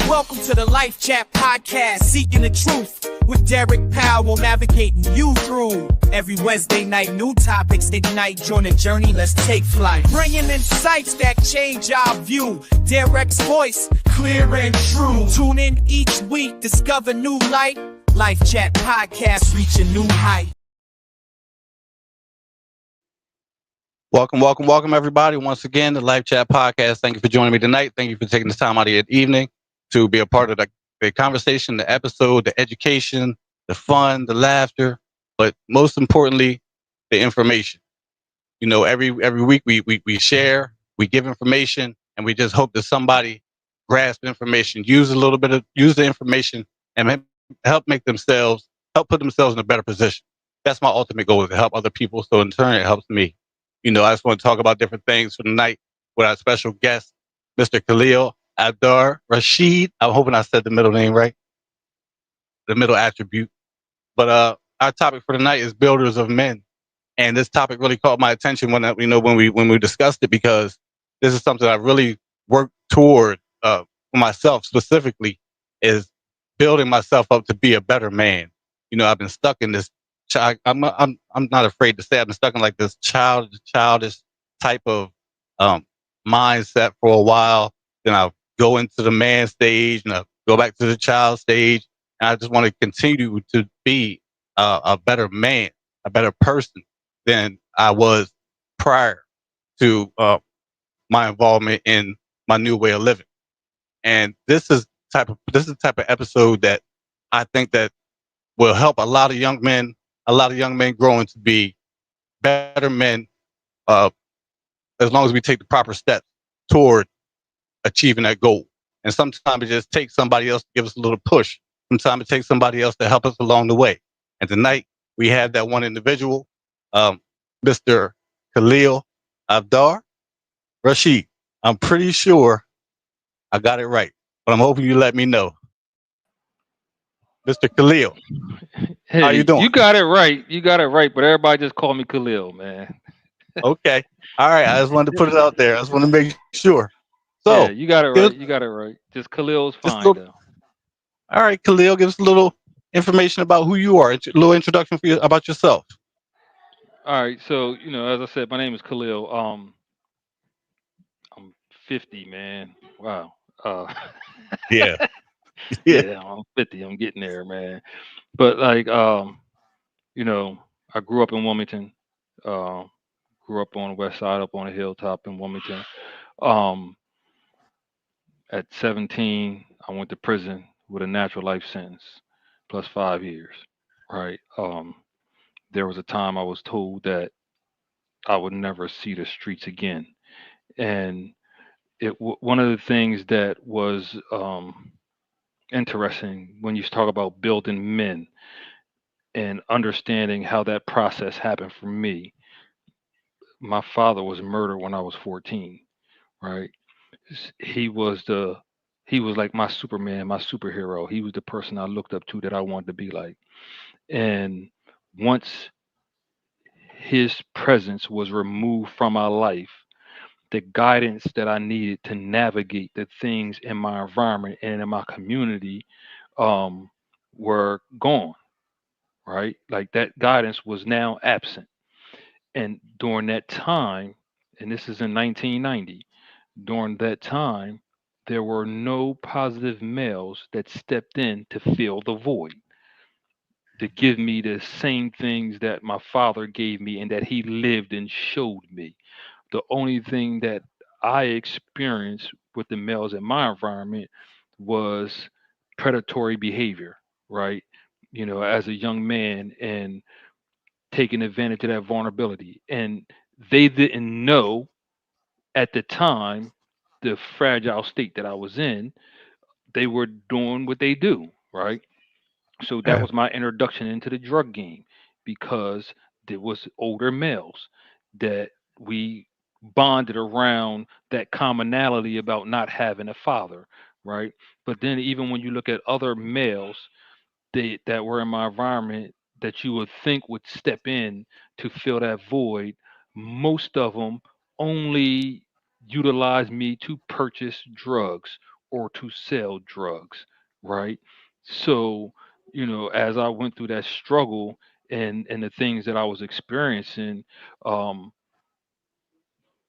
Welcome to the Life Chat Podcast, seeking the truth with Derek Powell, navigating you through. Every Wednesday night, new topics ignite. Join the journey, let's take flight. Bringing insights that change our view. Derek's voice, clear and true. Tune in each week, discover new light. Life Chat Podcast, reach a new height. Welcome, everybody. Once again, the Life Chat Podcast. Thank you for joining me tonight. Thank you for taking this time out of your evening to be a part of the conversation, the episode, the education, the fun, the laughter, but most importantly, the information. You know, every week we share, we give information, and we just hope that somebody grasp information, use the information, and help put themselves in a better position. That's my ultimate goal, is to help other people. So in turn, it helps me. You know, I just want to talk about different things for the night with our special guest, Mr. Khalil Abdar-Rashid. I'm hoping I said the middle name right, the middle attribute. But our topic for the night is builders of men, and this topic really caught my attention when we discussed it, because this is something I really worked toward for myself specifically, is building myself up to be a better man. You know, I've been stuck in this. I'm not afraid to say I've been stuck in like this childish type of mindset for a while. Then I'll go into the man stage, and I'll go back to the child stage. And I just want to continue to be a better man, a better person than I was prior to my involvement in my new way of living. And this is the type of episode that I think that will help a lot of young men growing to be better men, as long as we take the proper steps toward achieving that goal. And sometimes it just takes somebody else to give us a little push. Sometimes it takes somebody else to help us along the way. And tonight we have that one individual, Mr. Khalil Abdar-Rashid. I'm pretty sure I got it right, but I'm hoping you let me know. Mr. Khalil, Hey, how you doing? you got it right. You got it right, but everybody just call me Khalil, man. Okay. All right. I just wanted to put it out there. I just want to make sure. Yeah, So, you got it give us right. You got it right. Just Khalil's just a fine little, though. all right, Khalil, give us a little information about who you are, a little introduction for you about yourself. All right, so as I said, my name is Khalil. I'm 50, man. Wow. Uh, Yeah. Yeah. yeah, I'm 50. I'm getting there, man. But like, I grew up in Wilmington. Uh, grew up on the west side, up on a hilltop in Wilmington. Um, at 17, I went to prison with a natural life sentence plus 5 years. Right. There was a time I was told that I would never see the streets again, and one of the things that was interesting when you talk about building men and understanding how that process happened for me. My father was murdered when I was 14. Right. He was like my Superman, my superhero. He was the person I looked up to that I wanted to be like. And once his presence was removed from my life, the guidance that I needed to navigate the things in my environment and in my community um, were gone, right? Like that guidance was now absent. And during that time, and this is in 1990, during that time, there were no positive males that stepped in to fill the void, to give me the same things that my father gave me and that he lived and showed me. The only thing that I experienced with the males in my environment was predatory behavior, right? As a young man and taking advantage of that vulnerability. And they didn't know at the time the fragile state that I was in. They were doing what they do, right? So that Yeah. was my introduction into the drug game, because there was older males that we bonded around that commonality about not having a father, right? But then even when you look at other males that were in my environment that you would think would step in to fill that void, most of them only utilize me to purchase drugs or to sell drugs, right? So, as I went through that struggle and the things that I was experiencing, um,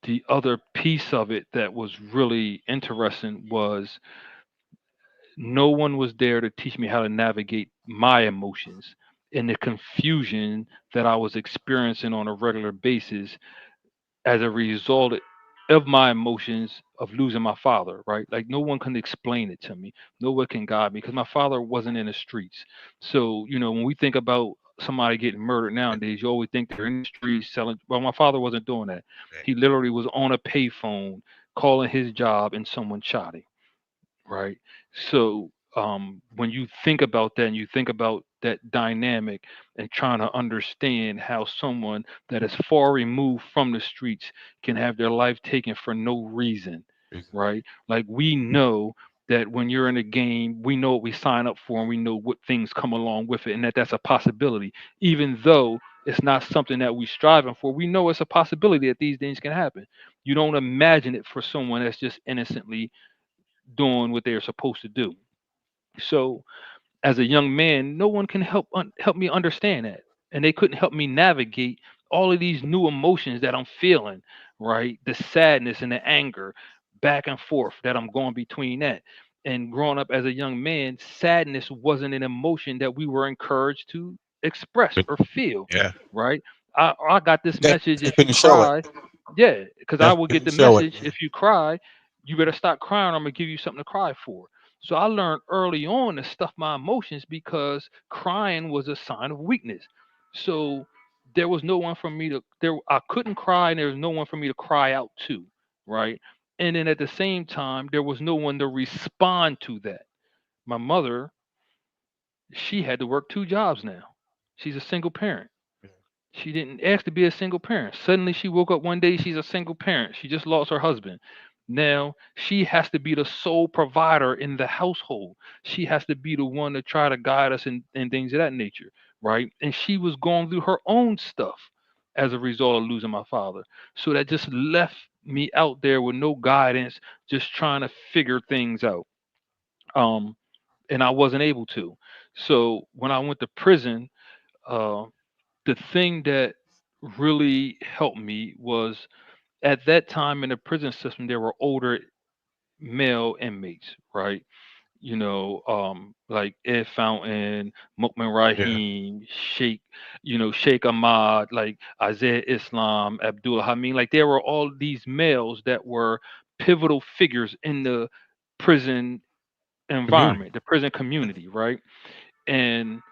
the other piece of it that was really interesting was no one was there to teach me how to navigate my emotions and the confusion that I was experiencing on a regular basis as a result of my emotions of losing my father, right? Like no one can explain it to me. No one can guide me because my father wasn't in the streets. So, when we think about somebody getting murdered nowadays, you always think they're in the streets selling. Well, my father wasn't doing that. He literally was on a payphone calling his job and someone shot him, right? So when you think about that and you think about that dynamic and trying to understand how someone that is far removed from the streets can have their life taken for no reason, right? Like we know that when you're in a game, we know what we sign up for and we know what things come along with it and that that's a possibility. Even though it's not something that we striving for, we know it's a possibility that these things can happen. You don't imagine it for someone that's just innocently doing what they're supposed to do. So as a young man, no one can help me understand that, and they couldn't help me navigate all of these new emotions that I'm feeling. Right, the sadness and the anger, back and forth that I'm going between that. And growing up as a young man, sadness wasn't an emotion that we were encouraged to express But or feel. yeah, Right, I got this message: they if you couldn't show it. cry, yeah, because I Definitely would get couldn't the show it. message: if you cry, you better stop crying. I'm gonna give you something to cry for. So I learned early on to stuff my emotions because crying was a sign of weakness. So there was no one for me to there I couldn't cry and there was no one for me to cry out to, right? And then at the same time there was no one to respond to that. My mother, she had to work two jobs now. She's a single parent. She didn't ask to be a single parent. Suddenly she woke up one day, she's a single parent. She just lost her husband. Now she has to be the sole provider in the household. She has to be the one to try to guide us and things of that nature, right? And she was going through her own stuff as a result of losing my father. So that just left me out there with no guidance, just trying to figure things out. Um, and I wasn't able to. So when I went to prison, uh, the thing that really helped me was at that time in the prison system there were older male inmates, right? Like Ed Fountain, Mukman Yeah. Rahim, Sheikh Ahmad, like Isaiah Islam, Abdullah Hamid. Like there were all these males that were pivotal figures in the prison Community. environment, the prison community, right? And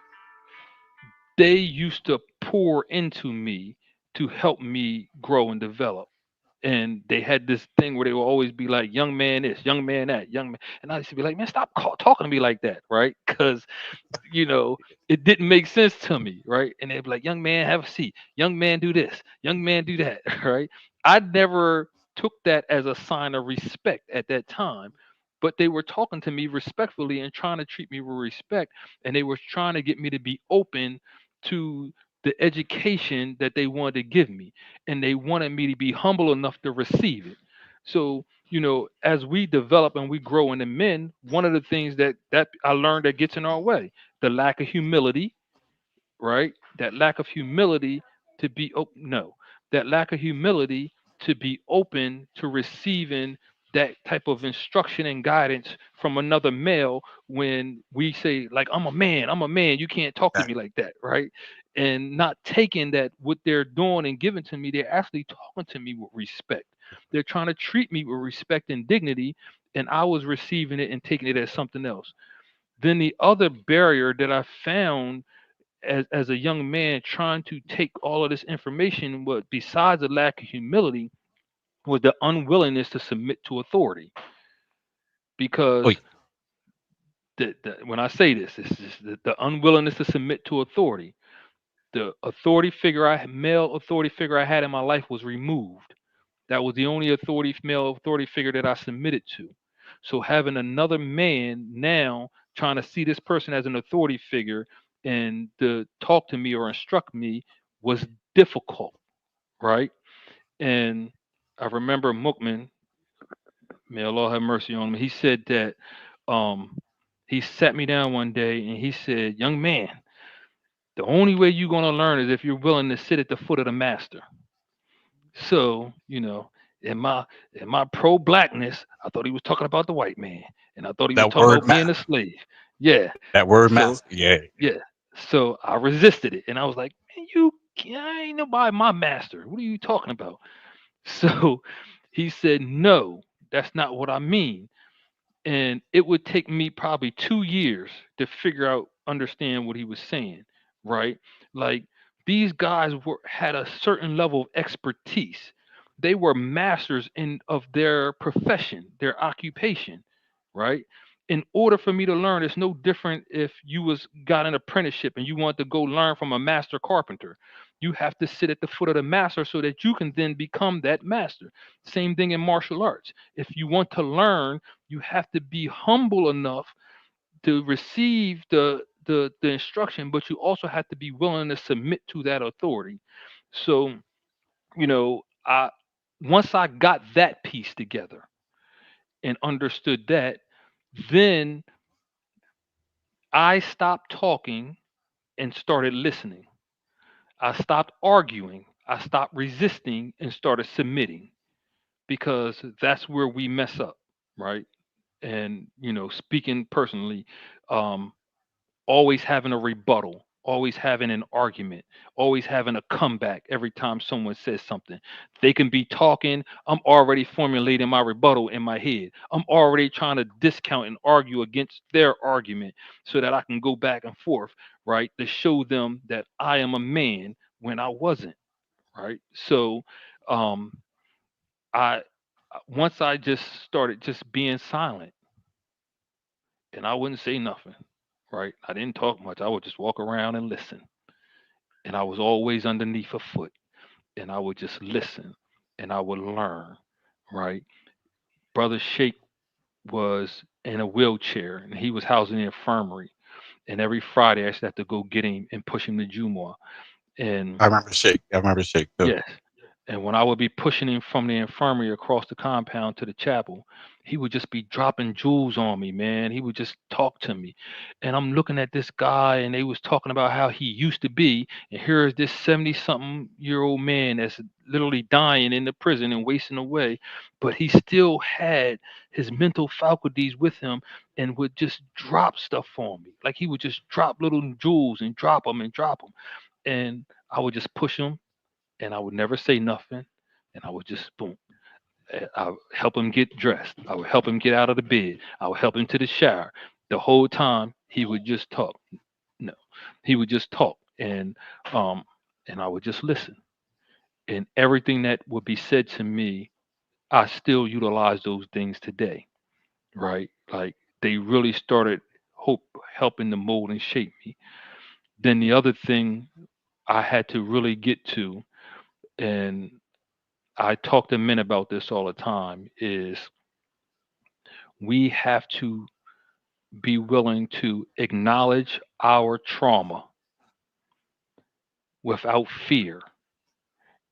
they used to pour into me to help me grow and develop. And they had this thing where they would always be like, young man this, young man that, young man. And I used to be like, man, stop talking to me like that, right? Because you know, it didn't make sense to me, right? And they'd be like, young man, have a seat. Young man, do this. Young man, do that, right? I never took that as a sign of respect at that time, but they were talking to me respectfully and trying to treat me with respect. And they were trying to get me to be open to the education that they wanted to give me. And they wanted me to be humble enough to receive it. So, as we develop and we grow into men, one of the things that I learned that gets in our way, the lack of humility, right? That lack of humility to be open, no, that lack of humility to be open to receiving that type of instruction and guidance from another male when we say like I'm a man, you can't talk to Right. me like that, right? And not taking that what they're doing and giving to me, they're actually talking to me with respect. They're trying to treat me with respect and dignity, and I was receiving it and taking it as something else. Then the other barrier that I found as a young man trying to take all of this information, but besides the lack of humility, was the unwillingness to submit to authority. Oh, Because when I say this, it's just the unwillingness to submit to authority. The male authority figure I had in my life was removed. That was the only male authority figure that I submitted to. So having another man now trying to see this person as an authority figure and to talk to me or instruct me was difficult, right? And I remember Mukman, May Allah have mercy on him. He said that um he sat me down one day and he said, "Young man, the only way you're gonna learn is if you're willing to sit at the foot of the master." So, in my pro blackness, I thought he was talking about the white man, and I thought he was That talking word about being a master. slave. Yeah. That word So master. Yeah. yeah. So I resisted it, and I was like, "Man, I ain't nobody my master. What are you talking about?" So he said, "No, that's not what I mean." And it would take me probably 2 years to figure out, understand what he was saying, right? Like, these guys had a certain level of expertise. They were masters in of their profession, their occupation, right? In order for me to learn, it's no different if you got an apprenticeship and you want to go learn from a master carpenter. You have to sit at the foot of the master so that you can then become that master. Same thing in martial arts. If you want to learn, you have to be humble enough to receive the instruction, but you also have to be willing to submit to that authority. So, I once I got that piece together and understood that, then I stopped talking and started listening. I stopped arguing. I stopped resisting and started submitting, because that's where we mess up, right? And speaking personally, um, always having a rebuttal, always having an argument, always having a comeback every time someone says something. They can be talking, I'm already formulating my rebuttal in my head. I'm already trying to discount and argue against their argument so that I can go back and forth, right? To show them that I am a man when I wasn't, right? So, um, I once I just started just being silent, and I wouldn't say nothing, right? I didn't talk much. I would just walk around and listen. And I was always underneath a foot, and I would just listen and I would learn, right? Brother Sheikh was in a wheelchair and he was housed in the infirmary. And every Friday I used to have to go get him and push him to Jumu'ah. And I remember Shake. I remember Shake too. yes. And when I would be pushing him from the infirmary across the compound to the chapel, he would just be dropping jewels on me, man. He would just talk to me. And I'm looking at this guy, and they was talking about how he used to be. And here is this 70-something-year-old man that's literally dying in the prison and wasting away. But he still had his mental faculties with him and would just drop stuff on me. Like he would just drop little jewels and drop them and drop them. And I would just push him, and I would never say nothing, and I would just boom. I would help him get dressed. I would help him get out of the bed. I would help him to the shower. The whole time he would just talk. No, he would just talk, um, and I would just listen. And everything that would be said to me, I still utilize those things today, right? Like they really started hope helping to mold and shape me. Then the other thing I had to really get to, and I talk to men about this all the time, is we have to be willing to acknowledge our trauma without fear.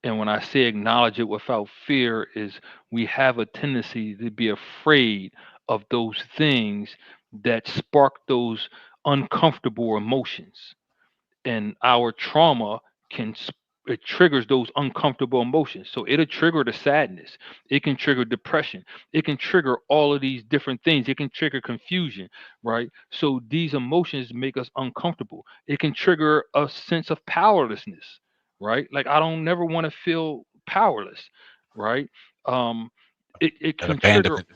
And when I say acknowledge it without fear, is we have a tendency to be afraid of those things that spark those uncomfortable emotions. And our trauma it triggers those uncomfortable emotions. So it'll trigger the sadness, it can trigger depression, it can trigger all of these different things, it can trigger confusion, right? So these emotions make us uncomfortable. It can trigger a sense of powerlessness, right? Like I don't never want to feel powerless, right? um it That can trigger, abandonment.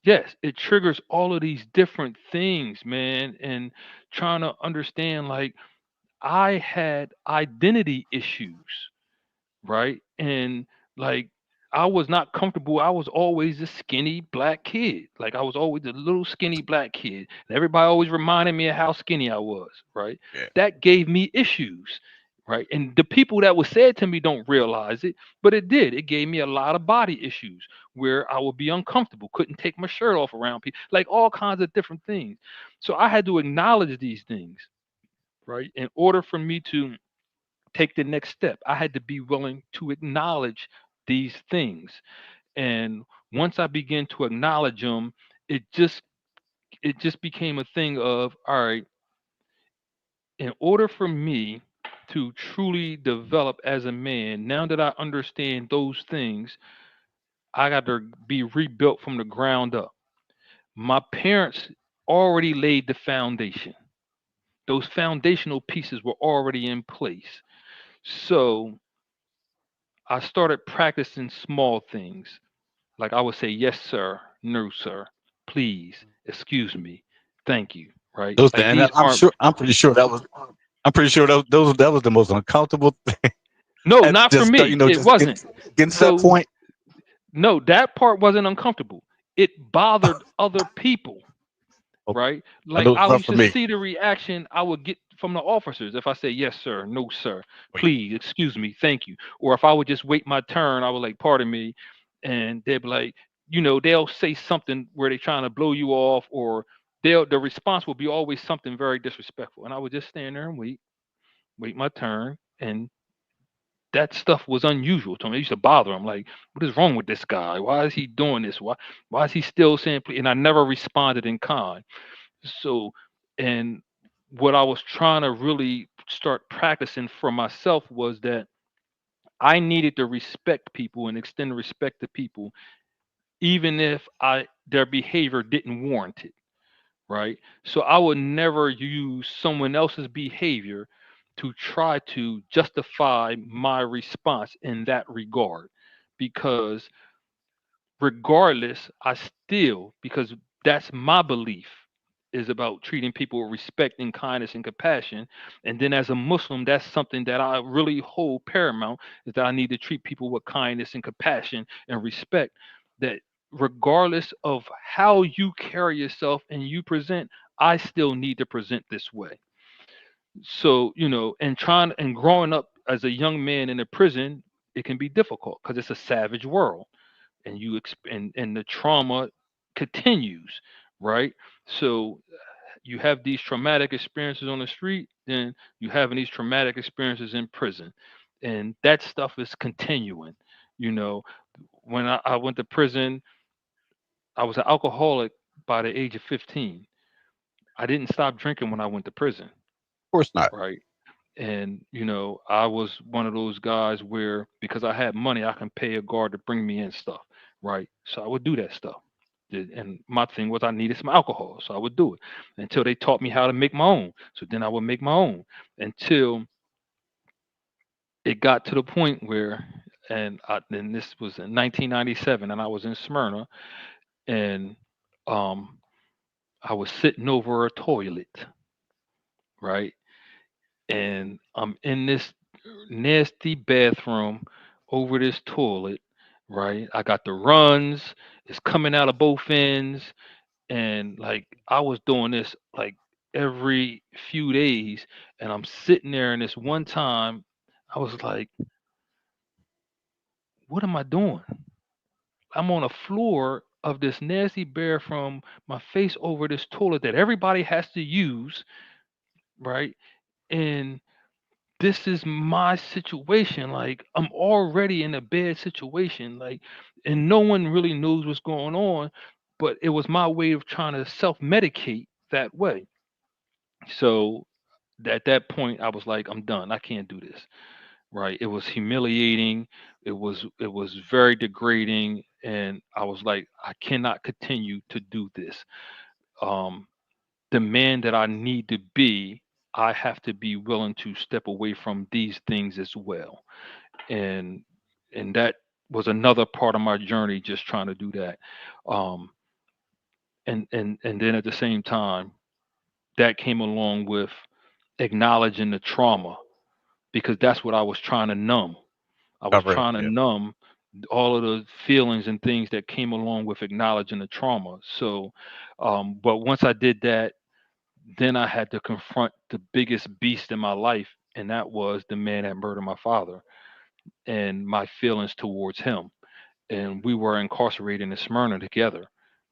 yes, it triggers all of these different things, man. And trying to understand, like, I had identity issues, right? And like I was not comfortable. I was always a skinny black kid. Like I was always a little skinny black kid. And everybody always reminded me of how skinny I was, right? Yeah. That gave me issues, right? And the people that was said to me don't realize it, but it did. It gave me a lot of body issues where I would be uncomfortable, couldn't take my shirt off around people, like all kinds of different things. So I had to acknowledge these things, right? In order for me to take the next step, I had to be willing to acknowledge these things. And Once I began to acknowledge them, it just it just became a thing of, all right, in order for me to truly develop as a man, now that I understand those things, I got to be rebuilt from the ground up. My parents already laid the foundation. Those foundational pieces were already in place. So I started practicing small things. Like I would say, yes, sir, no, sir, please, excuse me, thank you, right? Those Like and these I'm aren't, sure I'm pretty sure that was the most uncomfortable thing. no, not for You me. know, It just wasn't. getting to that So, point. no, that part wasn't uncomfortable. It bothered other people, Okay, right? I Like know it's I rough used for to me. see the reaction I would get from the officers if I say yes sir, no sir, Wait, please, excuse me, thank you. Or if I would just wait my turn, I would like, pardon me, and they'd be like, they'll say something where they're trying to blow you off, or the response will be always something very disrespectful. And I would just stand there and wait my turn. And that stuff was unusual to me. It used to bother him. Like, what is wrong with this guy? Why is he doing this? Why is he still saying please? And I never responded in kind. So, and what I was trying to really start practicing for myself was that I needed to respect people and extend respect to people, even if their behavior didn't warrant it, right? So I would never use someone else's behavior to try to justify my response in that regard, because regardless, I still, because that's my belief, is about treating people with respect and kindness and compassion. And then as a Muslim, that's something that I really hold paramount, is that I need to treat people with kindness and compassion and respect. That regardless of how you carry yourself and you present, I still need to present this way. So, and trying and growing up as a young man in a prison, it can be difficult because it's a savage world, and and the trauma continues, right? So you have these traumatic experiences on the street, then you having these traumatic experiences in prison, and that stuff is continuing. you know when I went to prison, I was an alcoholic by the age of 15. I didn't stop drinking when I went to prison, of course not. right? And I was one of those guys where, because I had money, I can pay a guard to bring me in stuff, right? So I would do that stuff. And my thing was, I needed some alcohol, so I would do it until they taught me how to make my own. So then I would make my own until it got to the point where, and this was in 1997, and I was in Smyrna, and um, I was sitting over a toilet, right? And I'm in this nasty bathroom over this toilet, right? I got the runs, it's coming out of both ends, and like I was doing this like every few days, and I'm sitting there, and this one time I was like, what am I doing? I'm on a floor of this nasty bathroom, my face over this toilet that everybody has to use, right? And this is my situation. Like, I'm already in a bad situation, like, and no one really knows what's going on, but it was my way of trying to self-medicate that way. So at that point I was like, I'm done, I can't do this, right? It was humiliating, it was very degrading, and I was like, I cannot continue to do this. um the man that I need to be, I have to be willing to step away from these things as well. And that was another part of my journey, just trying to do that. Um and then at the same time, that came along with acknowledging the trauma, because that's what I was trying to numb. I was Cover it. trying to Yeah. numb all of the feelings and things that came along with acknowledging the trauma. So, but once I did that, then I had to confront the biggest beast in my life, and that was the man that murdered my father and my feelings towards him. And we were incarcerated in Smyrna together,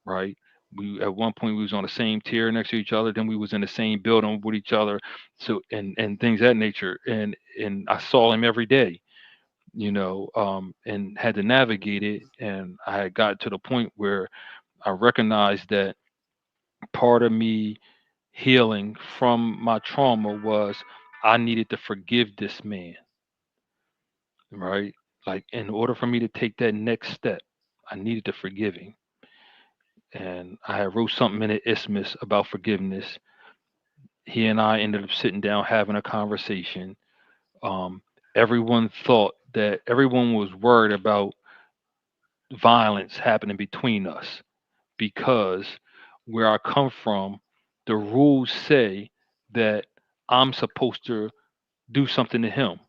right? We at one point we was on the same tier next to each other. Then we was in the same building with each other. So and things of that nature. And I saw him every day. and had to navigate it. And I had got to the point where I recognized that part of me healing from my trauma was I needed to forgive this man, right? Like, in order for me to take that next step, I needed to forgive him. And I had wrote something in the isthmus about forgiveness. He and I ended up sitting down having a conversation. Um, everyone was worried about violence happening between us because where I come from, the rules say that I'm supposed to do something to him,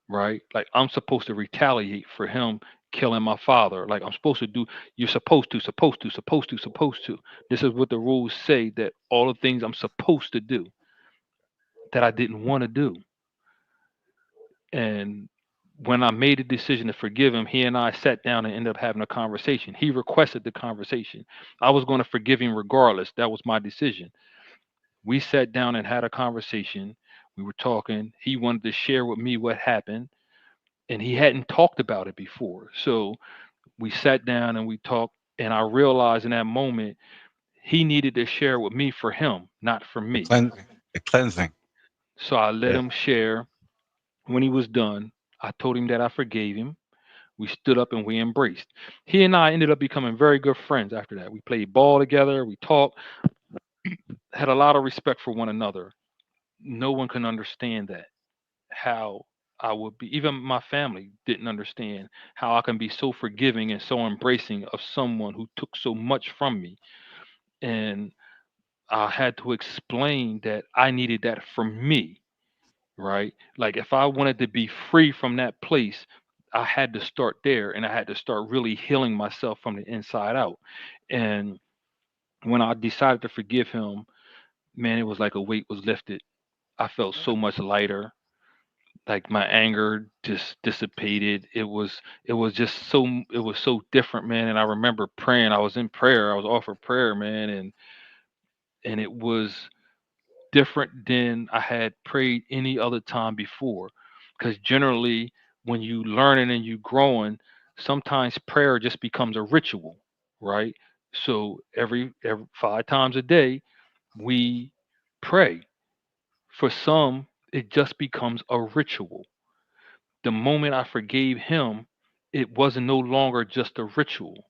right? Like, I'm supposed to retaliate for him killing my father. Like, I'm supposed to do, you're supposed to. This is what the rules say, that all the things I'm supposed to do that I didn't want to do. And when I made a decision to forgive him, he and I sat down and ended up having a conversation. He requested the conversation. I was going to forgive him regardless. That was my decision. We sat down and had a conversation. We were talking. He wanted to share with me what happened, and he hadn't talked about it before. So we sat down and we talked, and I realized in that moment he needed to share with me for him, not for The me. cleansing. The cleansing. So I let Yeah. him share. When he was done, I told him that I forgave him. We stood up and we embraced. He and I ended up becoming very good friends after that. We played ball together, we talked, had a lot of respect for one another. No one can understand that. How I would be, even my family didn't understand how I can be so forgiving and so embracing of someone who took so much from me. And I had to explain that I needed that for me, right? Like, if I wanted to be free from that place, I had to start there, and I had to start really healing myself from the inside out. And when I decided to forgive him, man, it was like a weight was lifted. I felt so much lighter. Like, my anger just dissipated. It was just it was so different, man. And I remember praying. I was in prayer. I was offered prayer, man, and it was different than I had prayed any other time before. Because generally, when you learning and you growing, sometimes prayer just becomes a ritual, right? So every 5 times a day, we pray. For some, it just becomes a ritual. The moment I forgave him, it wasn't no longer just a ritual,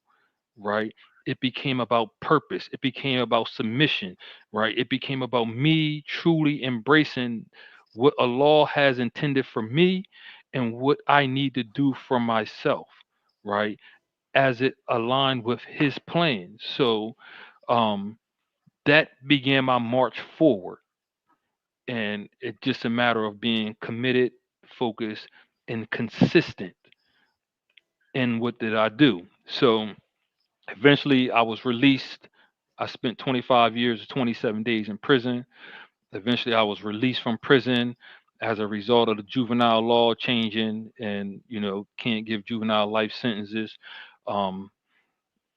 right? It became about purpose. It became about submission, right? It became about me truly embracing what Allah has intended for me and what I need to do for myself, right? As it aligned with His plan. So um, that began my march forward. And it's just a matter of being committed, focused, and consistent in what did I do. So eventually, I was released. I spent 25 years, 27 days in prison. Eventually, I was released from prison as a result of the juvenile law changing, and can't give juvenile life sentences. Um,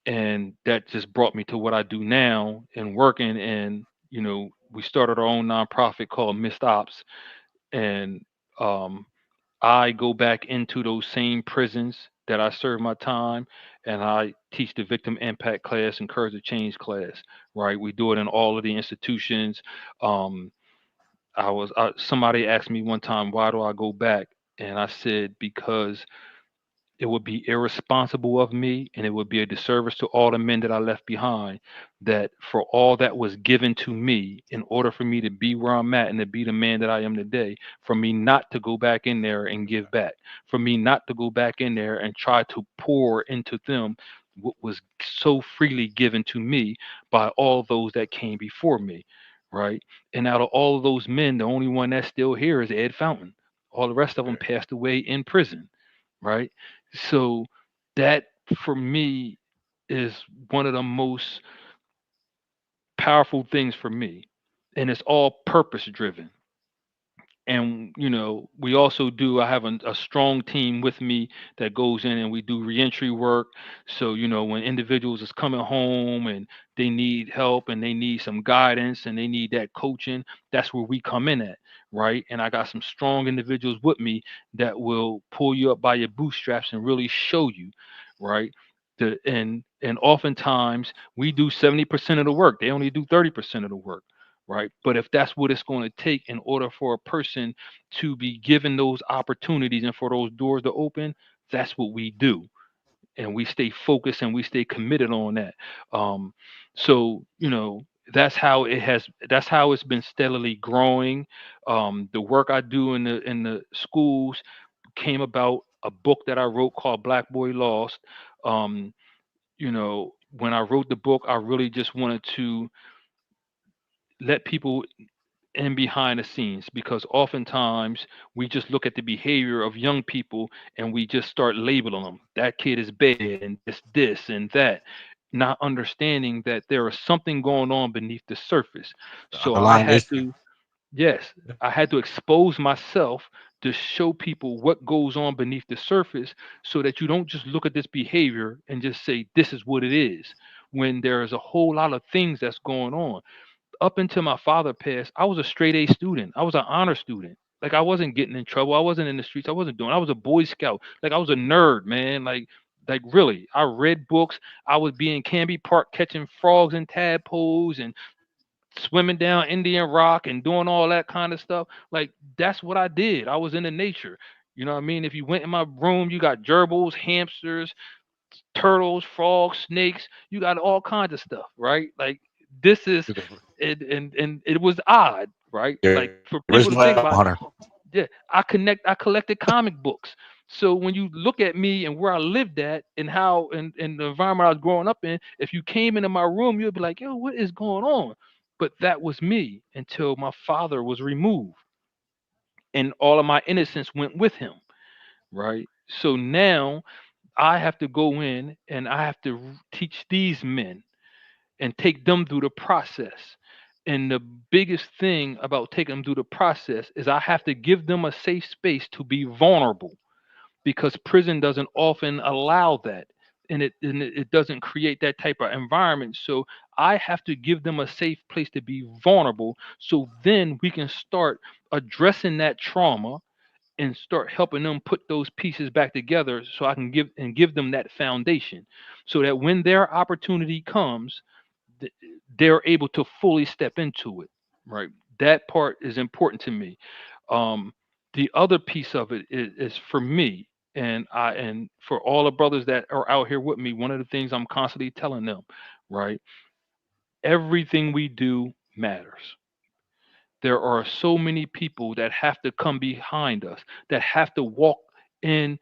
and that just brought me to what I do now and working. And we started our own nonprofit called Missed Ops, and um, I go back into those same prisons that I served my time, and I teach the victim impact class and courage to change class. Right, we do it in all of the institutions. Um, somebody asked me one time, why do I go back? And I said, because it would be irresponsible of me, and it would be a disservice to all the men that I left behind, that for all that was given to me in order for me to be where I'm at and to be the man that I am today, for me not to go back in there and give back, for me not to go back in there and try to pour into them what was so freely given to me by all those that came before me, right? And out of all of those men, the only one that's still here is Ed Fountain. All the rest of them passed away in prison, right? So that, for me, is one of the most powerful things for me. And it's all purpose driven. And we also do, I have a strong team with me that goes in and we do reentry work. So when individuals is coming home and they need help and they need some guidance and they need that coaching, that's where we come in at, right? And I got some strong individuals with me that will pull you up by your bootstraps and really show you, right? And oftentimes we do 70% of the work, they only do 30% of the work, right? But if that's what it's going to take in order for a person to be given those opportunities and for those doors to open, that's what we do. And we stay focused and we stay committed on that. So, that's how it's been steadily growing. The work I do in the schools came about a book that I wrote called Black Boy Lost. Um, when I wrote the book, I really just wanted to let people and behind the scenes, because oftentimes we just look at the behavior of young people and we just start labeling them. That kid is bad and this and that, not understanding that there is something going on beneath the surface. The So I underlying had issue. to, yes, I had to expose myself to show people what goes on beneath the surface, so that you don't just look at this behavior and just say this is what it is, when there is a whole lot of things that's going on. Up until my father passed, I was a straight A student. I was an honor student. Like, I wasn't getting in trouble. I wasn't in the streets. I wasn't doing. I was a Boy Scout. Like, I was a nerd, man. Like really. I read books. I would be in Canby Park catching frogs and tadpoles and swimming down Indian Rock and doing all that kind of stuff. Like, that's what I did. I was into nature. You know what I mean? If you went in my room, you got gerbils, hamsters, turtles, frogs, snakes. You got all kinds of stuff, right? Like, this is it, and it was odd, right? The Like, original for apple people to hunter. think about, yeah, I collected comic books. So when you look at me and where I lived at and how and the environment I was growing up in, if you came into my room, you'd be like, yo, what is going on? But that was me until my father was removed and all of my innocence went with him, right? So now I have to go in and I have to teach these men and take them through the process. And the biggest thing about taking them through the process is I have to give them a safe space to be vulnerable, because prison doesn't often allow that. And it doesn't create that type of environment. So I have to give them a safe place to be vulnerable, so then we can start addressing that trauma and start helping them put those pieces back together, so I can give them that foundation, so that when their opportunity comes, th- they're able to fully step into it, right? That part is important to me. um the other piece of it is for me, and for all the brothers that are out here with me, one of the things I'm constantly telling them, right? Everything we do matters. There are so many people that have to come behind us, that have to walk in,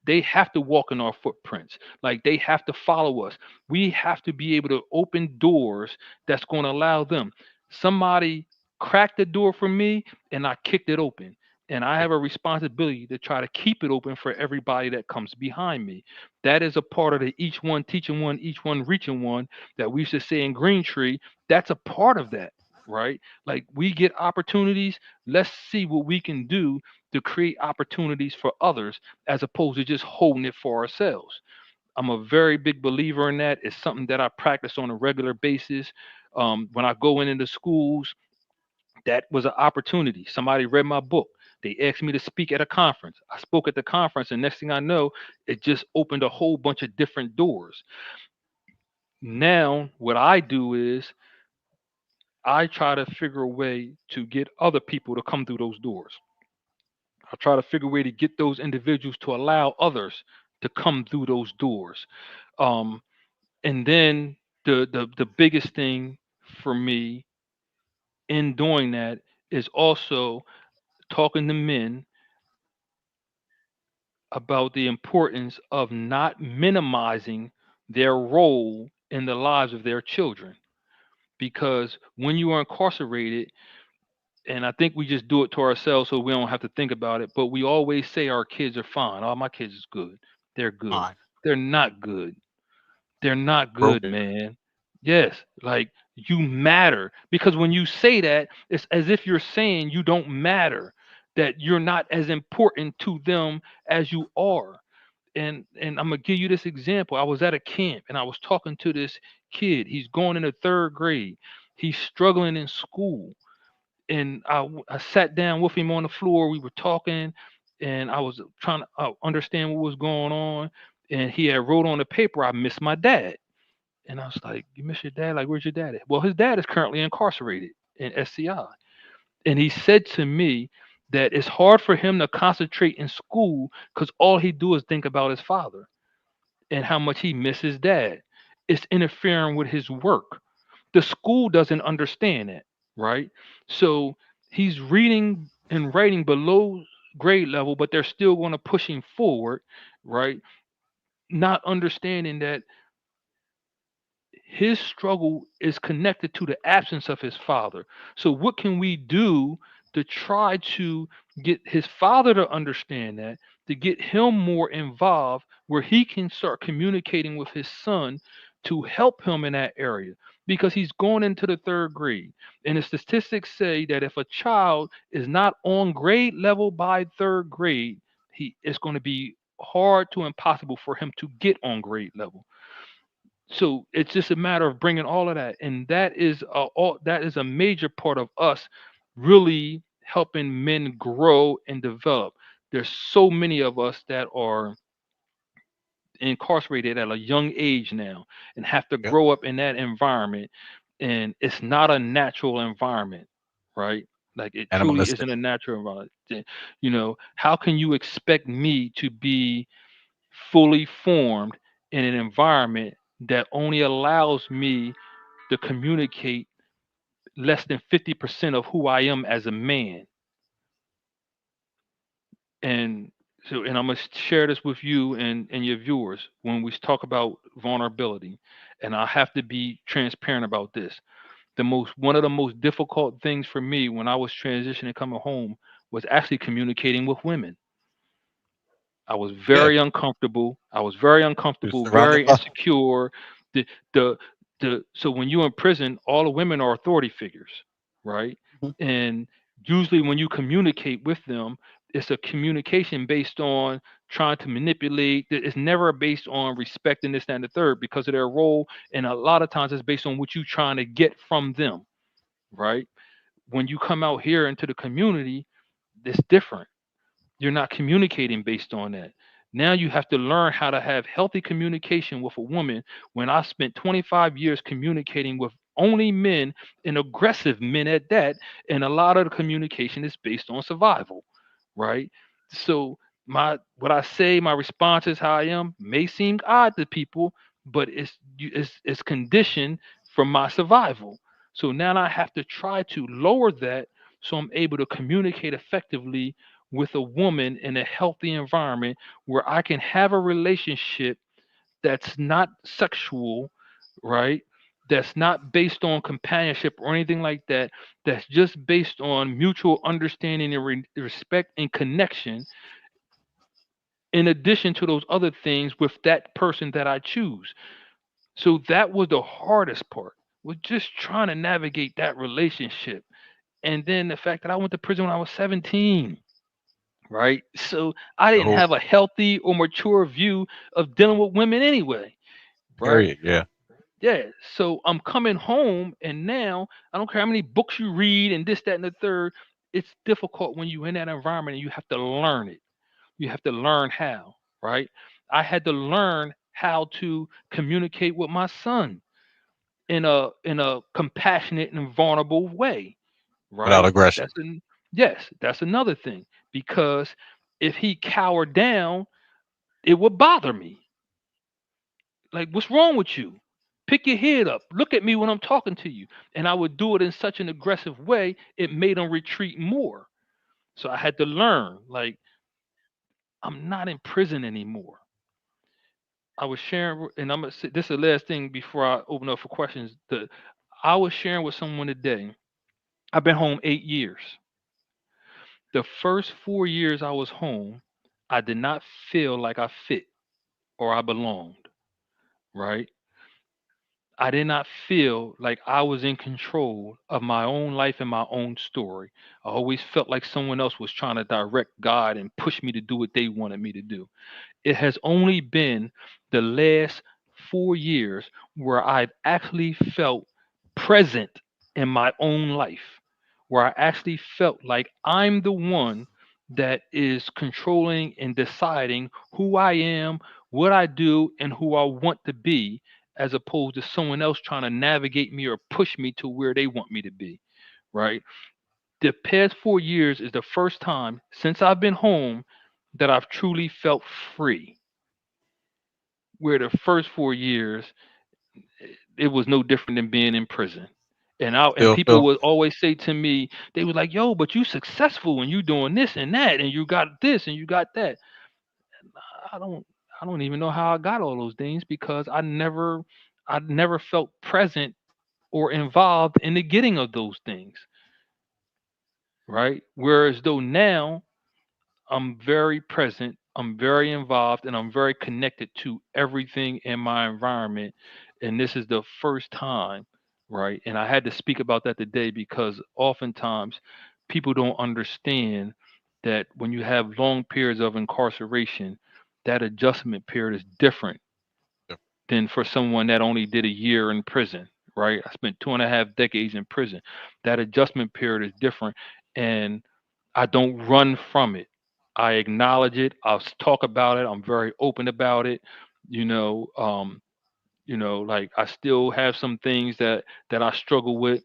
they have to walk in our footprints. Like, they have to follow us. We have to be able to open doors that's going to allow them. Somebody cracked the door for me and I kicked it open. And I have a responsibility to try to keep it open for everybody that comes behind me. That is a part of the each one teaching one, each one reaching one, that we used to say in Green Tree. That's a part of that, right? Like, we get opportunities. Let's see what we can do to create opportunities for others, as opposed to just holding it for ourselves. I'm a very big believer in that. It's something that I practice on a regular basis. When I go into schools, that was an opportunity. Somebody read my book. They asked me to speak at a conference. I spoke at the conference, and next thing I know, it just opened a whole bunch of different doors. Now, what I do is I try to figure a way to get other people to come through those doors. I try to figure a way to get those individuals to allow others to come through those doors. Um, and then the biggest thing for me in doing that is also talking to men about the importance of not minimizing their role in the lives of their children. Because when you are incarcerated, and I think we just do it to ourselves so we don't have to think about it, but we always say our kids are fine. Oh, my kids is good. They're good. Fine. They're not good. They're not good, Broken. man. Yes, like, You matter. Because when you say that, it's as if you're saying you don't matter, that you're not as important to them as you are. And I'm gonna give you this example. I was at a camp and I was talking to this kid. He's going into third grade. He's struggling in school. And I sat down with him on the floor. We were talking, and I was trying to understand what was going on. And he had wrote on the paper, "I miss my dad." And I was like, "You miss your dad? Like, where's your dad at?" Well, his dad is currently incarcerated in SCI. And he said to me that it's hard for him to concentrate in school because all he do is think about his father and how much he misses dad. It's interfering with his work. The school doesn't understand that, right? So he's reading and writing below grade level, but they're still going to push him forward, right? Not understanding that his struggle is connected to the absence of his father. So, what can we do to try to get his father to understand that, to get him more involved, where he can start communicating with his son to help him in that area? Because he's going into the third grade. And the statistics say that if a child is not on grade level by third grade, it's going to be hard to impossible for him to get on grade level. So it's just a matter of bringing all of that, and that is a major part of us really helping men grow and develop. There's so many of us that are incarcerated at a young age now and have to Yep. grow up in that environment, and it's not a natural environment, right? Like, it truly Animalistic. isn't a natural environment. How can you expect me to be fully formed in an environment that only allows me to communicate less than 50% of who I am as a man? And and I'm gonna share this with you and your viewers when we talk about vulnerability. And I have to be transparent about this. One of the most difficult things for me when I was transitioning coming home was actually communicating with women. I was Yeah. very uncomfortable. I was very You're uncomfortable, surrounded very by. insecure. The the so when you're in prison, all the women are authority figures, right? Mhm. And usually when you communicate with them, it's a communication based on trying to manipulate. It's never based on respect and this, that, and the third because of their role. And a lot of times it's based on what you're trying to get from them, right? When you come out here into the community, it's different. You're not communicating based on that. Now you have to learn how to have healthy communication with a woman. When I spent 25 years communicating with only men and aggressive men at that, and a lot of the communication is based on survival, right? So what I say, my response is how I am may seem odd to people, but it's conditioned from my survival. So now I have to try to lower that so I'm able to communicate effectively with a woman in a healthy environment where I can have a relationship that's not sexual, right? That's not based on companionship or anything like that. That's just based on mutual understanding and respect and connection, in addition to those other things with that person that I choose. So that was the hardest part, was just trying to navigate that relationship. And then the fact that I went to prison when I was 17, right? So I The didn't whole have a healthy or mature view of dealing with women anyway, right? period. Yeah. Yeah. So I'm coming home, and now I don't care how many books you read and this, that, and the third. It's difficult when you're in that environment and you have to learn it. You have to learn how, right? I had to learn how to communicate with my son in a compassionate and vulnerable way, Without right? aggression. Yes, that's another thing, because if he cowered down, it would bother me. Like, what's wrong with you? Pick your head up. Look at me when I'm talking to you. And I would do it in such an aggressive way, it made him retreat more. So I had to learn, like, I'm not in prison anymore. I was sharing, and I'm gonna say this is the last thing before I open up for questions. I was sharing with someone today. I've been home 8 years. The first 4 years I was home, I did not feel like I fit or I belonged, right? I did not feel like I was in control of my own life and my own story. I always felt like someone else was trying to direct God and push me to do what they wanted me to do. It has only been the last 4 years where I've actually felt present in my own life, where I actually felt like I'm the one that is controlling and deciding who I am, what I do, and who I want to be, as opposed to someone else trying to navigate me or push me to where they want me to be. Right. The past 4 years is the first time since I've been home that I've truly felt free, where the first 4 years it was no different than being in prison. And Still people feel would always say to me, they were like, "Yo, but you successful and you doing this and that and you got this and you got that." I don't I don't even know how I got all those things because I never felt present or involved in the getting of those things, right? Whereas though now I'm very present, I'm very involved, and I'm very connected to everything in my environment. And this is the first time, right? And I had to speak about that today because oftentimes people don't understand that when you have long periods of incarceration, that adjustment period is different than for someone that only did a year in prison, right? I spent 2.5 decades in prison. That adjustment period is different. And I don't run from it. I acknowledge it. Talk about it. I'm very open about it. You know, like I still have some things that I struggle with.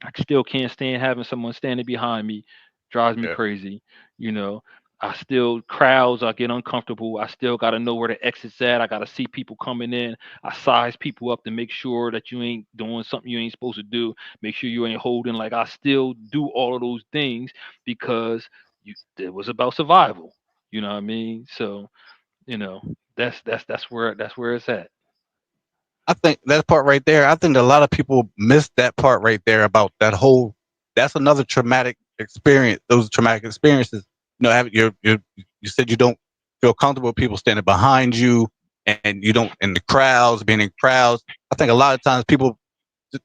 I still can't stand having someone standing behind me. Drives me yeah, crazy. You know, I still crowds. I get uncomfortable. I still got to know where the exit's at. I got to see people coming in. I size people up to make sure that you ain't doing something you ain't supposed to do. Make sure you ain't holding. Like I still do all of those things because it was about survival. You know what I mean? So you know that's where it's at. I think that part right there. I think a lot of people miss that part right there about that whole. That's another traumatic experience. Those traumatic experiences. Having you said you don't feel comfortable with people standing behind you, and you don't in the crowds, being in crowds. I think a lot of times people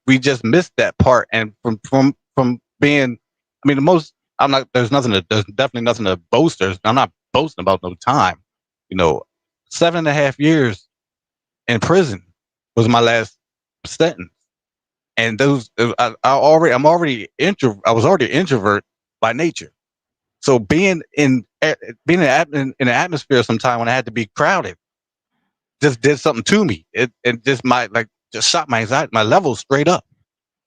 we just miss that part, and from being. I mean, the most. I'm not. There's nothing. There's definitely nothing to boast. I'm not boasting about no time. You know, 7.5 years in prison was my last sentence. And those, I was already an introvert by nature. So being in an atmosphere sometime when I had to be crowded just did something to me. It just just shot my anxiety, my levels straight up.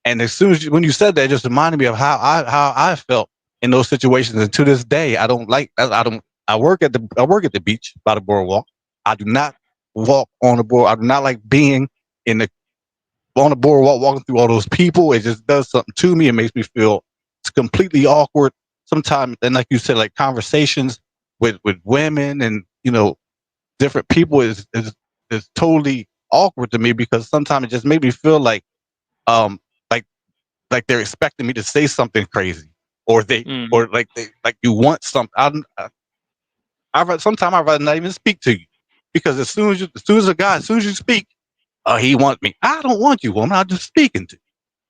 And as soon as when you said that, it just reminded me of how I felt in those situations. And to this day, I don't like. I don't. I work at the beach by the boardwalk. I do not walk on the board. I do not like being in the on the boardwalk, walking through all those people. It just does something to me. It makes me feel it's completely awkward. Sometimes, and like you said, like conversations with women and different people is totally awkward to me because sometimes it just made me feel um like like they're expecting me to say something crazy or Hmm. they like you want something. Sometimes I'd rather not even speak to you because as soon as you speak, he wants me. I don't want you, woman. I'm just speaking to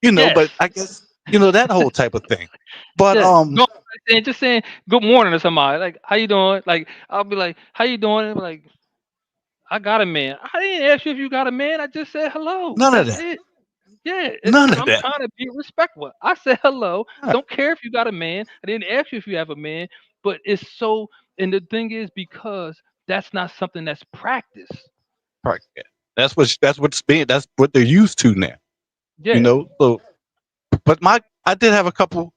you. Yes. But I guess that whole type of thing. But Yeah. Go and just saying good morning to somebody. Like, how you doing? Like, I'll be like, how you doing? And like, I got a man. I didn't ask you if you got a man. I just said hello. none of That's that. it. Yeah, it's None because of I'm that. trying to be respectful. I said hello. Right. Don't care if you got a man. I didn't ask you if you have a man. But it's so, and the thing is, because that's not something that's practiced. Right. Yeah. That's what they're used to now. Yeah. So but I did have a couple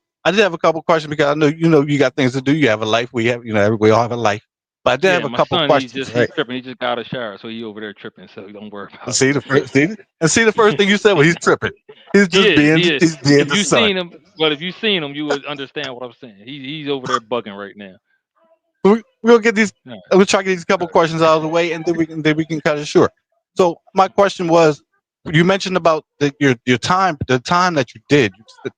questions because I know you got things to do. You have a life. We all have a life. But I did have Yeah. a My couple son, questions, he's right? tripping. He just got out of the shower. So he over there tripping. So don't worry about See the first see, and see the first it. thing you said, well, he's tripping. He's He just is. being He is. he's being If the you son. seen him, well, if you seen him, you would understand what I'm saying. He's over there bugging right now. We'll get these. Yeah. We'll try to get these couple questions out of the way, and then we can cut it short. So my question was, you mentioned about your time, the time that you did.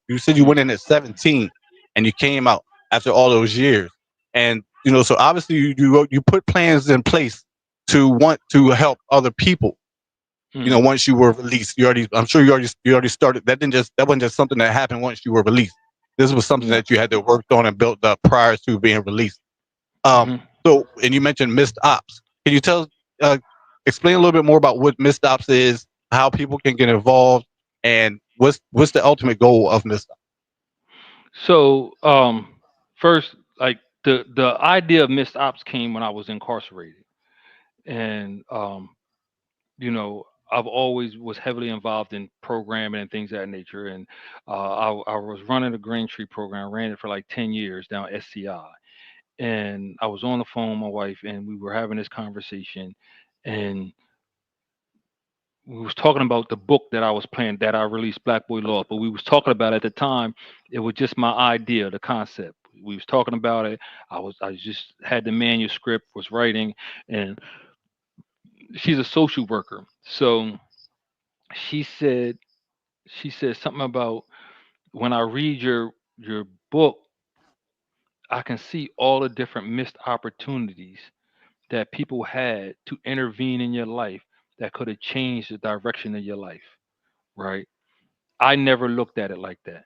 You said you Mhm. went in at 17, and you came out after all those years, and so obviously you put plans in place to want to help other people. Mm. once you were released, I'm sure you already started. That wasn't just something that happened once you were released. This was something No. that you had to work on and built up prior to being released. Um, Hmm. so, and you mentioned missed ops. Can you uh, explain a little bit more about what missed ops is, how people can get involved, and what's the ultimate goal of missed ops? So, first, like the idea of missed ops came when I was incarcerated, and you know, I've always was heavily involved in programming and things of that nature. And I was running a Green Tree program, ran it for like 10 years down SCI. And I was on the phone with my wife, and we were having this conversation, and we was talking about the book that I was planning, that I released, Black Boy Law. But we was talking about, at the time, it was just my idea, the concept. We was talking about it. I just had the manuscript, was writing, and she's a social worker. So she said she said something about, when I read your book, I can see all the different missed opportunities that people had to intervene in your life that could have changed the direction of your life, right? I never looked at it like that.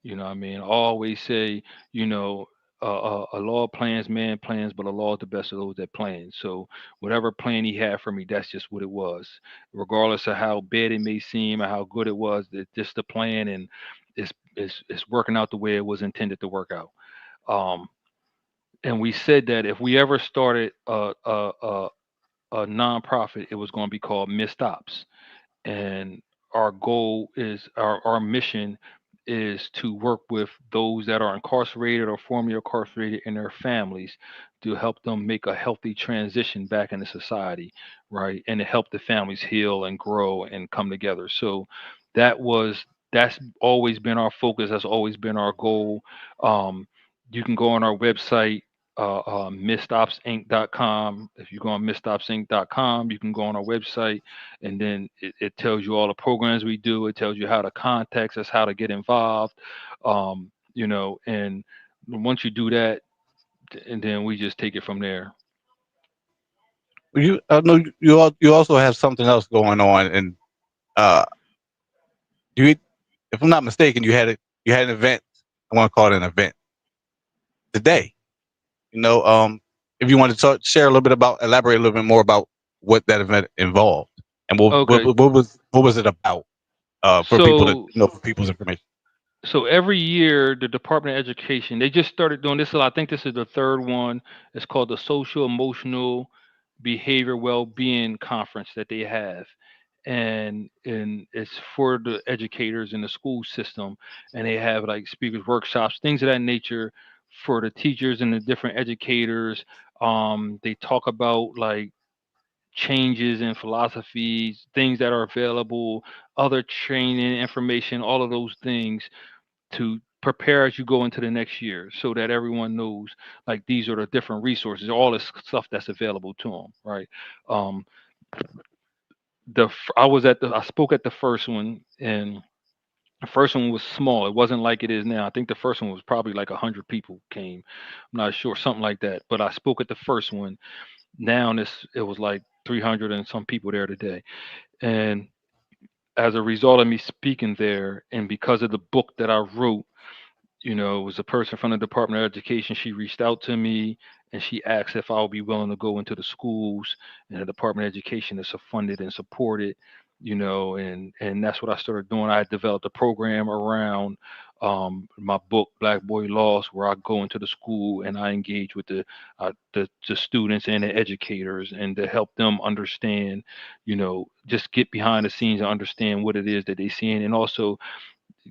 You know what I mean? I always say, you know, a law plans, man plans, but a law is the best of those that plan. So whatever plan he had for me, that's just what it was. Regardless of how bad it may seem or how good it was, it's just the plan, and it's working out the way it was intended to work out. Um, and we said that if we ever started a nonprofit, it was going to be called Missed Ops. And our goal is, our mission is to work with those that are incarcerated or formerly incarcerated and their families, to help them make a healthy transition back into society, right? And to help the families heal and grow and come together. So that was that's always been our focus. That's always been our goal. um, you can go on our website, missedopsinc.com. If you go on missedopsinc.com, you can go on our website, and then it tells you all the programs we do. It tells you how to contact us, how to get involved. And once you do that, and then we just take it from there. I know you also have something else going on, and uh, you, if I'm not mistaken, you had an event. I want to call it an event today. You know, if you want to share a little bit about, elaborate a little bit more about what that event involved, and Okay. what was it about, for people to So for people's information. so every year, the Department of Education, they just started doing this. I think this is the third one. It's called the Social Emotional Behavior Well-Being Conference that they have, and it's for the educators in the school system, and they have like speakers, workshops, things of that nature for the teachers and the different educators. They talk about like changes in philosophies, things that are available, other training information, all of those things to prepare as you go into the next year, so that everyone knows like these are the different resources, all this stuff that's available to them, right? um I spoke at the first one, and the first one was small. It wasn't like it is now. I think the first one was probably like 100 people came. I'm not sure, something like that, but I spoke at the first one. Now this it was like 300 and some people there today. And as a result of me speaking there, and because of the book that I wrote, it was a person from the Department of Education. She reached out to me, and she asked if I would be willing to go into the schools, and the Department of Education is funded and supported, and that's what I started doing. I developed a program around my book, Black Boy Lost, where I go into the school and I engage with the students and the educators, and to help them understand, just get behind the scenes and understand what it is that they seeing, and also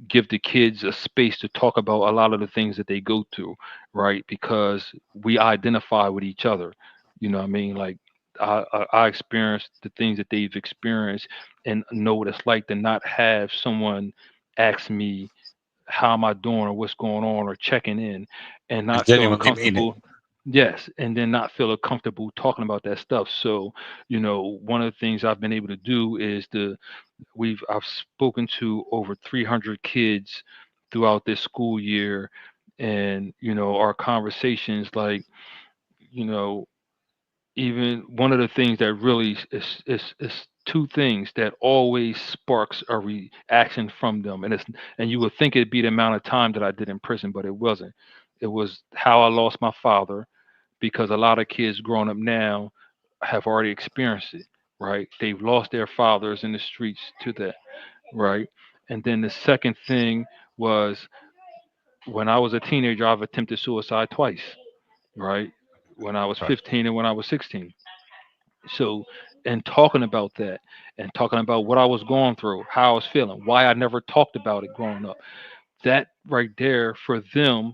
give the kids a space to talk about a lot of the things that they go through, right? Because we identify with each other. You know what I mean? Like I experienced the things that they've experienced, and know what it's like to not have someone ask me how am I doing, or what's going on, or checking in, and And not feeling genuinely mean it. comfortable. Yes, and then not feeling comfortable talking about that stuff. So, one of the things I've been able to do is I've spoken to over 300 kids throughout this school year, and our conversations, like, you know even one of the things that really is two things that always sparks a reaction from them, and you would think it'd be the amount of time that I did in prison, but it wasn't. It was how I lost my father, because a lot of kids growing up now have already experienced it, right? They've lost their fathers in the streets to that, right? And then the second thing was, when I was a teenager, I've attempted suicide twice, right? When I was Right. 15 and when I was 16. So, and talking about that, and talking about what I was going through, how I was feeling, why I never talked about it growing up, that right there for them,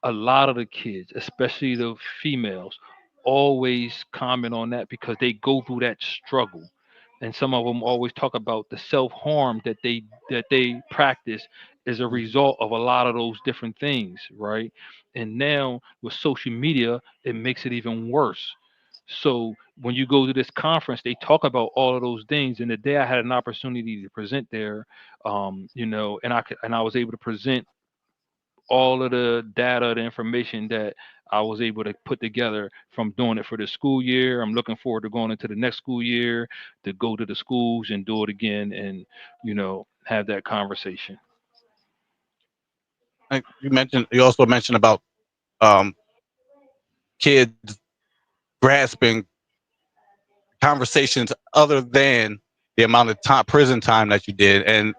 a lot of the kids, especially the females, always comment on that because they go through that struggle. And some of them always talk about the self harm that they practice as a result of a lot of those different things, right? And now with social media, it makes it even worse. So when you go to this conference, they talk about all of those things. And the day I had an opportunity to present there, and I was able to present all of the data, the information that I was able to put together from doing it for the school year. I'm looking forward to going into the next school year to go to the schools and do it again, and have that conversation. Like you also mentioned about um, kids grasping conversations other than the amount of time, prison time that you did, and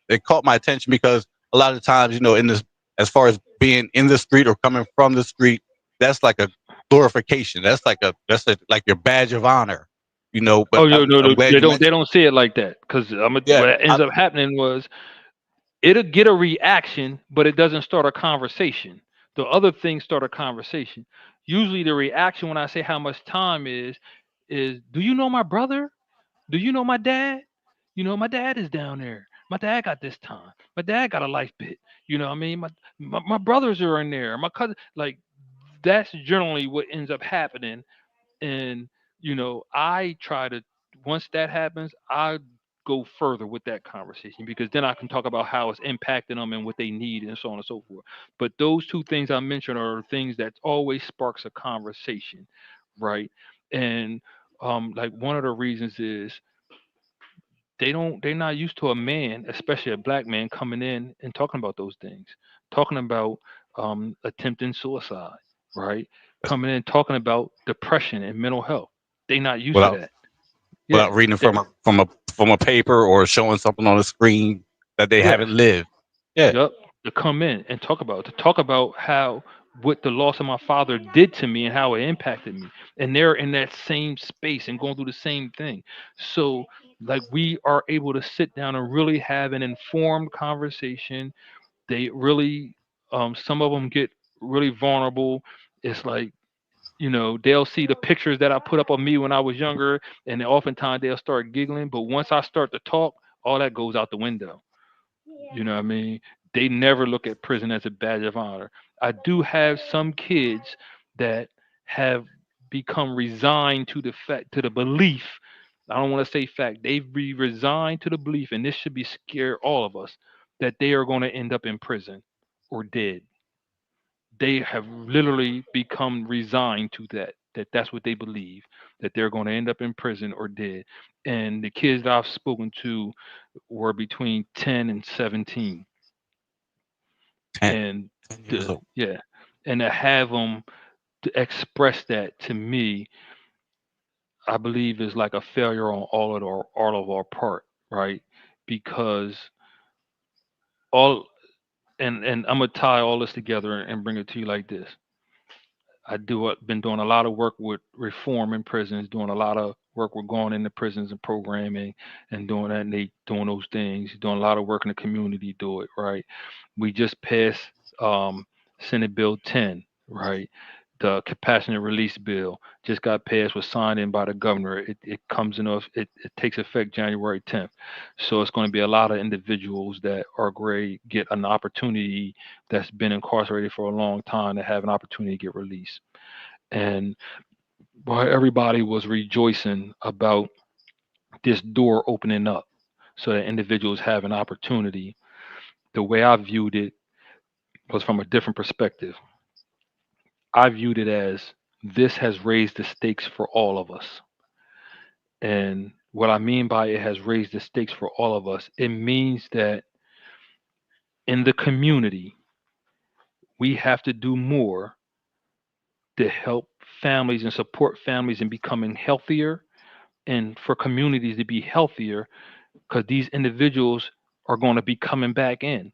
it caught my attention because a lot of times, in this, as far as being in the street or coming from the street, that's like a glorification. Like your badge of honor, But Oh no, no, I'm no, glad they you don't. They mentioned. don't see it like that, because Yeah, what ends up happening was it'll get a reaction, but it doesn't start a conversation. The other things start a conversation. Usually, the reaction when I say how much time is, do you know my brother? Do you know my dad? My dad is down there. My dad got this time. My dad got a life bit. You know what I mean? My brothers are in there. My cousin, like, that's generally what ends up happening. And I try to, once that happens, I go further with that conversation, because then I can talk about how it's impacting them and what they need and so on and so forth. But those two things I mentioned are things that always sparks a conversation, right? And like, one of the reasons is they're not used to a man, especially a black man, coming in and talking about those things, talking about attempting suicide, right? Coming in talking about depression and mental health. They're not used to without that. Yeah, without reading that, from a paper or showing something on the screen that they yes, haven't lived. Yeah, yep. To come in and talk about how what the loss of my father did to me and how it impacted me, and they're in that same space and going through the same thing. So, like, we are able to sit down and really have an informed conversation. They really, some of them get really vulnerable. It's like, they'll see the pictures that I put up of me when I was younger, and then oftentimes they'll start giggling. But once I start to talk, all that goes out the window. You know what I mean? They never look at prison as a badge of honor. I do have some kids that have become resigned to the fact, to the belief. I don't want to say fact. They've be resigned to the belief, and this should be scare all of us, that they are going to end up in prison or dead. They have literally become resigned to that's what they believe, that they're going to end up in prison or dead. And the kids that I've spoken to were between 10 and 17. 10, And 10 years the old. yeah, and to have them to express that to me, I believe is like a failure on all of our part, right? Because all and I'm gonna tie all this together and bring it to you like this. Been doing a lot of work with reform in prisons, doing a lot of work with going into prisons and programming and doing that, and they doing those things, doing a lot of work in the community, do it, right? We just passed um, Senate Bill 10, right? The compassionate release bill just got passed, was signed in by the governor. It comes in off, it takes effect January 10th. So it's going to be a lot of individuals that are great, get an opportunity, that's been incarcerated for a long time, to have an opportunity to get released. And while everybody was rejoicing about this door opening up so that individuals have an opportunity, the way I viewed it was from a different perspective. I viewed it as this has raised the stakes for all of us. And what I mean by it has raised the stakes for all of us, it means that in the community, we have to do more to help families and support families in becoming healthier and for communities to be healthier because these individuals are going to be coming back in.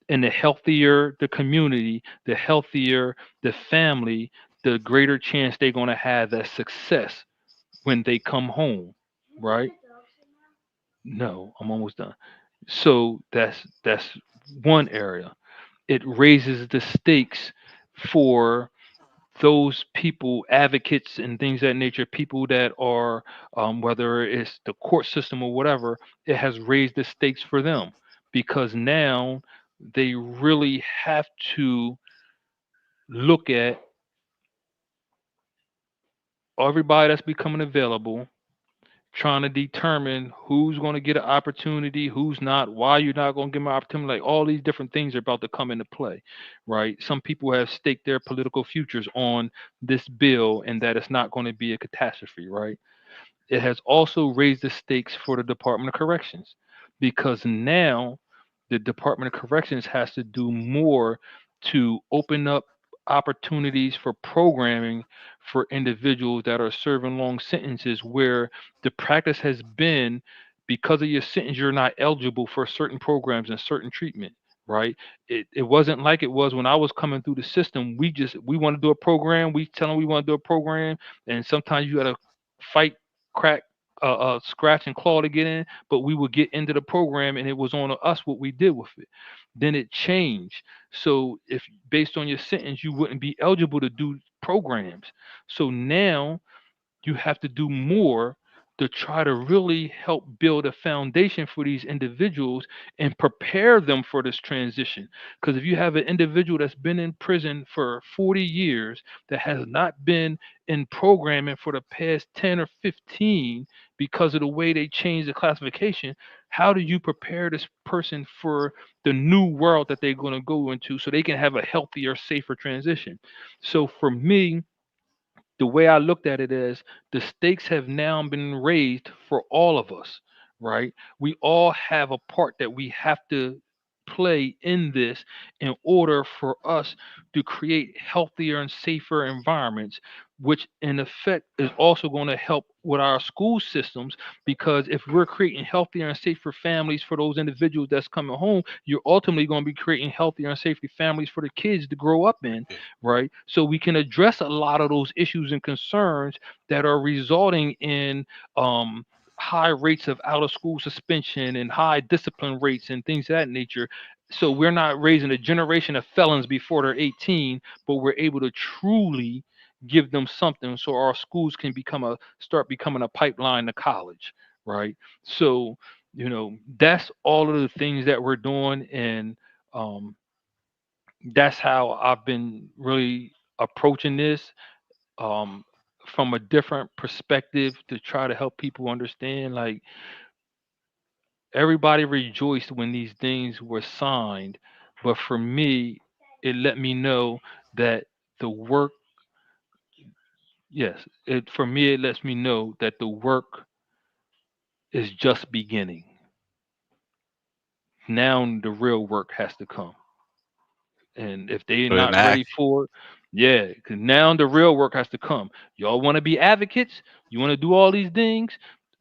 And the healthier the community, the healthier the family, the greater chance they're going to have that success when they come home, right? No, I'm almost done. So that's one area. It raises the stakes for those people, advocates and things of that nature, people that are, whether it's the court system or whatever, it has raised the stakes for them because now they really have to look at everybody that's becoming available, trying to determine who's going to get an opportunity, who's not, why you're not going to give them an opportunity. Like all these different things are about to come into play, right? Some people have staked their political futures on this bill and that it's not going to be a catastrophe, right? It has also raised the stakes for the Department of Corrections because now the Department of Corrections has to do more to open up opportunities for programming for individuals that are serving long sentences where the practice has been because of your sentence you're not eligible for certain programs and certain treatment, right? It wasn't like it was when I was coming through the system. We want to do a program, we tell them we want to do a program, and sometimes you got to fight, crack, scratch and claw to get in, but we would get into the program and it was on us what we did with it. Then it changed. So if based on your sentence, you wouldn't be eligible to do programs. So now you have to do more to try to really help build a foundation for these individuals and prepare them for this transition. Because if you have an individual that's been in prison for 40 years that has not been in programming for the past 10 or 15 because of the way they changed the classification, how do you prepare this person for the new world that they're going to go into so they can have a healthier, safer transition? So for me, the way I looked at it is the stakes have now been raised for all of us, right? We all have a part that we have to play in this in order for us to create healthier and safer environments, which in effect is also going to help with our school systems because if we're creating healthier and safer families for those individuals that's coming home, you're ultimately going to be creating healthier and safer families for the kids to grow up in, right? So we can address a lot of those issues and concerns that are resulting in high rates of out of school suspension and high discipline rates and things of that nature. So we're not raising a generation of felons before they're 18, but we're able to truly give them something so our schools can start becoming a pipeline to college, right? So, that's all of the things that we're doing. And um, that's how I've been really approaching this, um, from a different perspective to try to help people understand. Like everybody rejoiced when these things were signed, but for me, it let me know that the work, yes, it for me it lets me know that the work is just beginning. Now the real work has to come. And if they're Put it in not ready action. for it, yeah, because now the real work has to come. Y'all want to be advocates, you want to do all these things.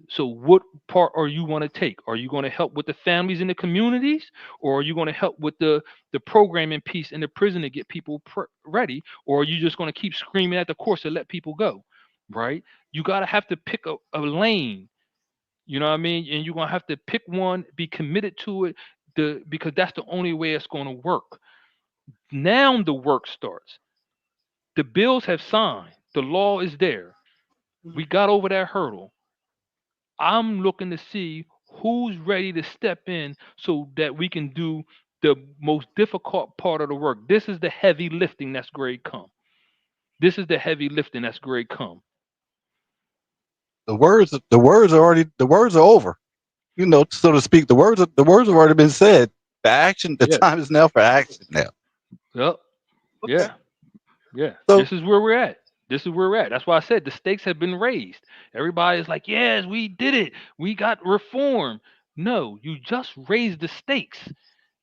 So what part are you going to take? Are you going to help with the families in the communities, or are you going to help with the programming piece in the prison to get people ready, or are you just going to keep screaming at the courts to let people go? Right? You got to have to pick a lane. You know what I mean? And you're going to have to pick one, be committed to it, because that's the only way it's going to work. Now the work starts. The bills have signed. The law is there. We got over that hurdle. I'm looking to see who's ready to step in so that we can do the most difficult part of the work. This is the heavy lifting that's great come. This is the heavy lifting that's great come. The words are over. So to speak. The words have already been said. The action. The Yeah. time is now for action. Now. Yep. Okay. Yeah. Yeah. So This is where we're at. This is where we're at. That's why I said the stakes have been raised. Everybody is like, yes, we did it. We got reform. No, you just raised the stakes.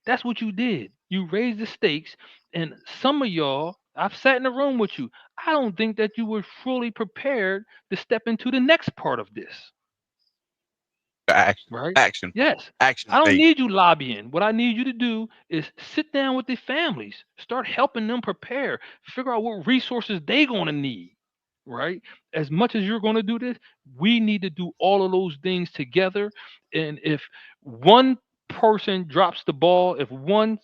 That's what you did. You raised the stakes. And some of y'all, I've sat in the room with you. I don't think that you were fully prepared to step into the next part of this. Action, Right? action, Yes. action I don't phase. need you lobbying. What I need you to do is sit down with the families, start helping them prepare, figure out what resources they going to need. Right? As much as you're going to do this, we need to do all of those things together. And if one person drops the ball, if one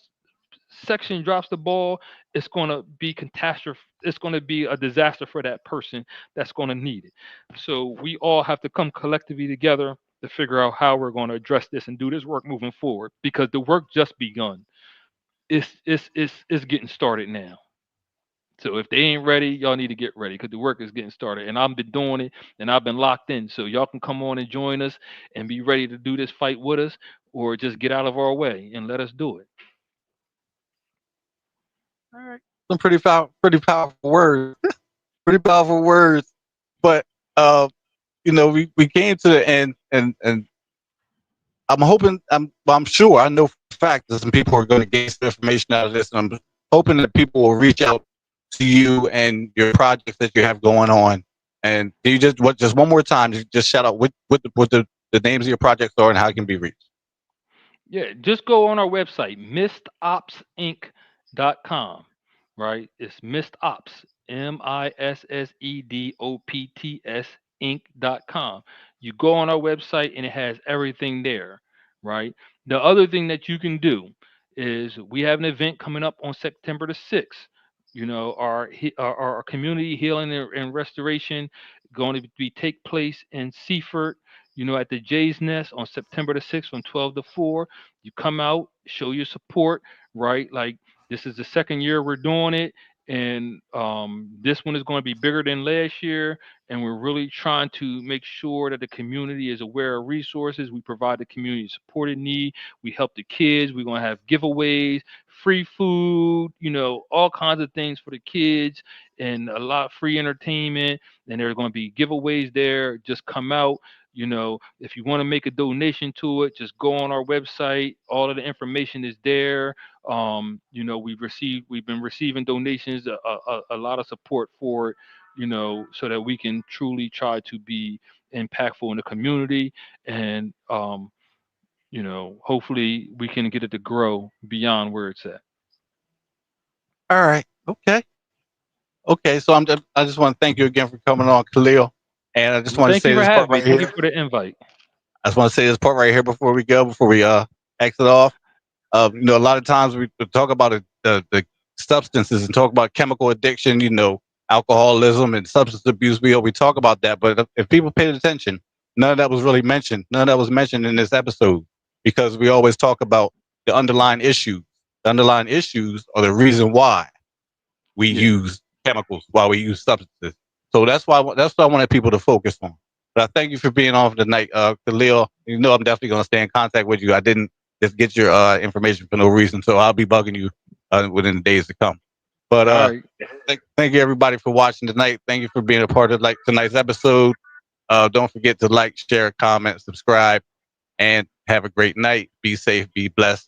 section drops the ball, it's going to be catastrophe. It's going to be a disaster for that person that's going to need it. So we all have to come collectively together to figure out how we're going to address this and do this work moving forward, because the work just begun. It's getting started now. So if they ain't ready, y'all need to get ready, because the work is getting started. And I've been doing it and I've been locked in. So y'all can come on and join us and be ready to do this fight with us, or just get out of our way and let us do it. All right. Some pretty powerful words. Pretty powerful words. But we came to the end, and I'm hoping, I'm sure, I know for a fact that some people are going to gain some information out of this, and I'm hoping that people will reach out to you and your projects that you have going on. And do you just one more time, just shout out what the names of your projects are and how it can be reached. Yeah, just go on our website, missed-ops-inc.com. Right? It's Missed Ops, MISSEDOPTS Inc.com. You go on our website and it has everything there, right? The other thing that you can do is we have an event coming up on September the 6th. Our community healing and restoration going to be take place in Seaford, at the Jay's Nest on September the 6th from 12 to 4. You come out, show your support, right? Like, this is the second year we're doing it, and this one is going to be bigger than last year. And we're really trying to make sure that the community is aware of resources. We provide the community supported need. We help the kids. We're going to have giveaways, free food, all kinds of things for the kids, and a lot of free entertainment. And there's going to be giveaways there. Just come out. If you want to make a donation to it, just go on our website. All of the information is there. We've been receiving donations, a lot of support for it, so that we can truly try to be impactful in the community. And hopefully we can get it to grow beyond where it's at. All right. Okay. So I just want to thank you again for coming on, Khalil. And I just Well, want to thank you say for this part having me. right Thank you here. for the invite. I just want to say this part right here before we go, before we exit off. A lot of times we talk about the substances and talk about chemical addiction, alcoholism and substance abuse. We talk about that, but if people paid attention, none of that was really mentioned. None of that was mentioned in this episode, because we always talk about the underlying issues. The underlying issues are the reason why we Yeah. use chemicals, why we use substances. So that's what I wanted people to focus on. But I thank you for being on tonight, Khalil. I'm definitely going to stay in contact with you. I didn't just get your information for no reason, so I'll be bugging you within the days to come. But All right. thank you everybody for watching tonight. Thank you for being a part of tonight's episode. Don't forget to like, share, comment, subscribe, and have a great night. Be safe, be blessed.